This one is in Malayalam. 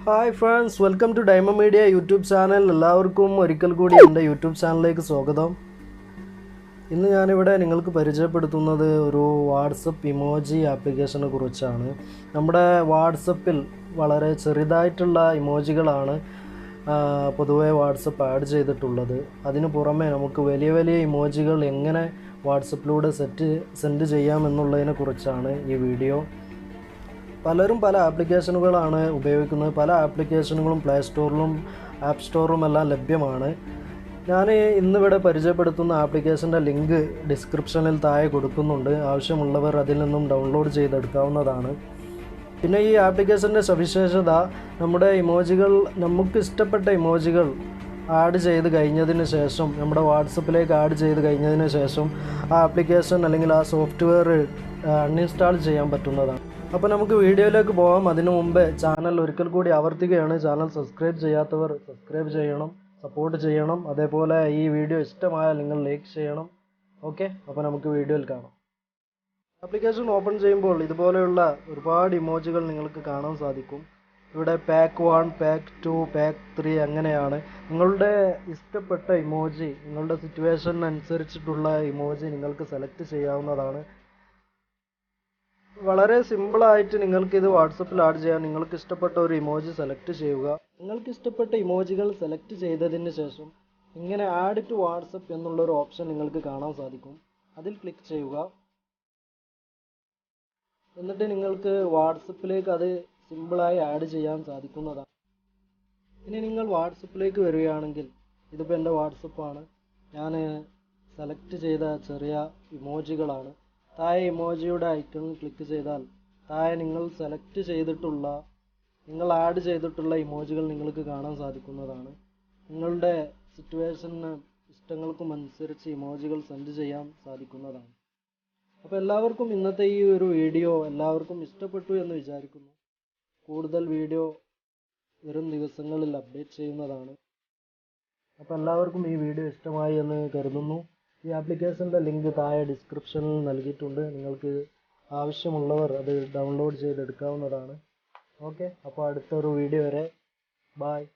ഹായ് ഫ്രണ്ട്സ്, വെൽക്കം ടു ഡൈമ മീഡിയ യൂട്യൂബ് ചാനൽ. എല്ലാവർക്കും ഒരിക്കൽ കൂടി എൻ്റെ യൂട്യൂബ് ചാനലിലേക്ക് സ്വാഗതം. ഇന്ന് ഞാനിവിടെ നിങ്ങൾക്ക് പരിചയപ്പെടുത്തുന്നത് ഒരു വാട്സപ്പ് ഇമോജി ആപ്ലിക്കേഷനെ കുറിച്ചാണ്. നമ്മുടെ വാട്സപ്പിൽ വളരെ ചെറുതായിട്ടുള്ള ഇമോജികളാണ് പൊതുവേ വാട്സപ്പ് ആഡ് ചെയ്തിട്ടുള്ളത്. അതിനു പുറമെ നമുക്ക് വലിയ വലിയ ഇമോജികൾ എങ്ങനെ വാട്സപ്പിലൂടെ സെൻഡ് ചെയ്യാമെന്നുള്ളതിനെ കുറിച്ചാണ് ഈ വീഡിയോ. പലരും പല ആപ്ലിക്കേഷനുകളാണ് ഉപയോഗിക്കുന്നത്. പല ആപ്ലിക്കേഷനുകളും പ്ലേ സ്റ്റോറിലും ആപ്പ് സ്റ്റോറിലും എല്ലാം ലഭ്യമാണ്. ഞാൻ ഇന്നിവിടെ പരിചയപ്പെടുത്തുന്ന ആപ്ലിക്കേഷൻ്റെ ലിങ്ക് ഡിസ്ക്രിപ്ഷനിൽ താഴെ കൊടുക്കുന്നുണ്ട്. ആവശ്യമുള്ളവർ അതിൽ നിന്നും ഡൗൺലോഡ് ചെയ്തെടുക്കാവുന്നതാണ്. പിന്നെ ഈ ആപ്ലിക്കേഷൻ്റെ സവിശേഷത, നമ്മുടെ ഇമോജികൾ, നമുക്ക് ഇഷ്ടപ്പെട്ട ഇമോജികൾ ആഡ് ചെയ്ത് കഴിഞ്ഞതിന് ശേഷം, നമ്മുടെ വാട്സപ്പിലേക്ക് ആഡ് ചെയ്ത് കഴിഞ്ഞതിന് ശേഷം ആ ആപ്ലിക്കേഷൻ അല്ലെങ്കിൽ ആ സോഫ്റ്റ്വെയർ അൺഇൻസ്റ്റാൾ ചെയ്യാൻ പറ്റുന്നതാണ്. അപ്പോൾ നമുക്ക് വീഡിയോയിലേക്ക് പോകാം. അതിനു മുമ്പേ ചാനൽ ഒരിക്കൽ കൂടി ആവർത്തിക്കുകയാണ്. ചാനൽ സബ്സ്ക്രൈബ് ചെയ്യാത്തവർ സബ്സ്ക്രൈബ് ചെയ്യണം, സപ്പോർട്ട് ചെയ്യണം. അതേപോലെ ഈ വീഡിയോ ഇഷ്ടമായാൽ നിങ്ങൾ ലൈക്ക് ചെയ്യണം. ഓക്കെ, അപ്പോൾ നമുക്ക് വീഡിയോയിൽ കാണാം. ആപ്ലിക്കേഷൻ ഓപ്പൺ ചെയ്യുമ്പോൾ ഇതുപോലെയുള്ള ഒരുപാട് ഇമോജികൾ നിങ്ങൾക്ക് കാണാൻ സാധിക്കും. ഇവിടെ പാക്ക് 1, പാക്ക് 2, പാക്ക് 3 അങ്ങനെയാണ്. നിങ്ങളുടെ ഇഷ്ടപ്പെട്ട ഇമോജി, നിങ്ങളുടെ സിറ്റുവേഷൻ അനുസരിച്ചിട്ടുള്ള ഇമോജി നിങ്ങൾക്ക് സെലക്ട് ചെയ്യാവുന്നതാണ്. വളരെ സിമ്പിളായിട്ട് നിങ്ങൾക്കിത് വാട്സപ്പിൽ ആഡ് ചെയ്യാൻ, നിങ്ങൾക്ക് ഇഷ്ടപ്പെട്ട ഒരു ഇമോജി സെലക്ട് ചെയ്യുക. നിങ്ങൾക്ക് ഇഷ്ടപ്പെട്ട ഇമോജികൾ സെലക്ട് ചെയ്തതിന് ശേഷം ഇങ്ങനെ ആഡ് ടു വാട്സപ്പ് എന്നുള്ളൊരു ഓപ്ഷൻ നിങ്ങൾക്ക് കാണാൻ സാധിക്കും. അതിൽ ക്ലിക്ക് ചെയ്യുക. എന്നിട്ട് നിങ്ങൾക്ക് വാട്സപ്പിലേക്ക് അത് സിമ്പിളായി ആഡ് ചെയ്യാൻ സാധിക്കുന്നതാണ്. ഇനി നിങ്ങൾ വാട്സപ്പിലേക്ക് വരികയാണെങ്കിൽ, ഇതിപ്പോൾ എൻ്റെ വാട്സപ്പാണ്. ഞാൻ സെലക്ട് ചെയ്ത ചെറിയ ഇമോജികളാണ്. താഴെ ഇമോജിയുടെ ഐക്കണിൽ ക്ലിക്ക് ചെയ്താൽ താഴെ നിങ്ങൾ സെലക്ട് ചെയ്തിട്ടുള്ള, നിങ്ങൾ ആഡ് ചെയ്തിട്ടുള്ള ഇമോജികൾ നിങ്ങൾക്ക് കാണാൻ സാധിക്കുന്നതാണ്. നിങ്ങളുടെ സിറ്റുവേഷന് ഇഷ്ടങ്ങൾക്കും അനുസരിച്ച് ഇമോജികൾ സെൻഡ് ചെയ്യാൻ സാധിക്കുന്നതാണ്. അപ്പോൾ എല്ലാവർക്കും ഇന്നത്തെ ഈ ഒരു വീഡിയോ എല്ലാവർക്കും ഇഷ്ടപ്പെട്ടു എന്ന് വിചാരിക്കുന്നു. കൂടുതൽ വീഡിയോ വരും ദിവസങ്ങളിൽ അപ്ഡേറ്റ് ചെയ്യുന്നതാണ്. അപ്പോൾ എല്ലാവർക്കും ഈ വീഡിയോ ഇഷ്ടമായി എന്ന് കരുതുന്നു. ഈ ആപ്ലിക്കേഷൻ്റെ ലിങ്ക് താഴെ ഡിസ്ക്രിപ്ഷനിൽ നൽകിയിട്ടുണ്ട്. നിങ്ങൾക്ക് ആവശ്യമുള്ളവർ അത് ഡൗൺലോഡ് ചെയ്തെടുക്കാവുന്നതാണ്. ഓക്കെ, അപ്പോൾ അടുത്തൊരു വീഡിയോ വരെ. ബായ്.